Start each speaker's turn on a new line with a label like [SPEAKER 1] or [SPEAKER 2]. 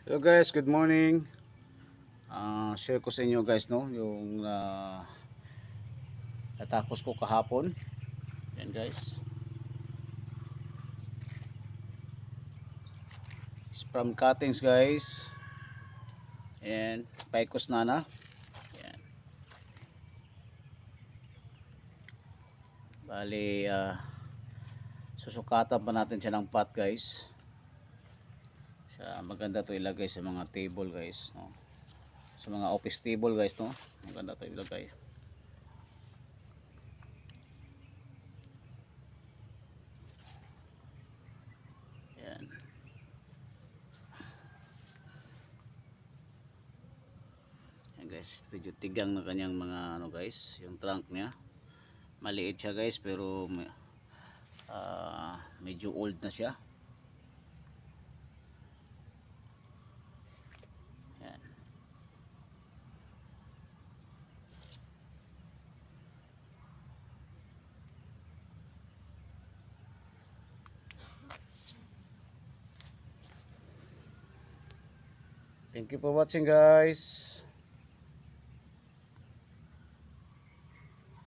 [SPEAKER 1] Hello guys, good morning. Share ko sa inyo guys yung natapos ko kahapon. Yan guys. From cuttings guys. And Picos nana. Yan. Bali susukatan pa natin siya ng pot guys. Maganda to ilagay sa mga table guys, no. Sa mga office table guys, no. Maganda to ilagay. Yan. Yan guys, medyo tigang na kanyang mga guys, yung trunk niya. Maliit siya guys pero medyo old na siya. Yan. Thank you for watching guys.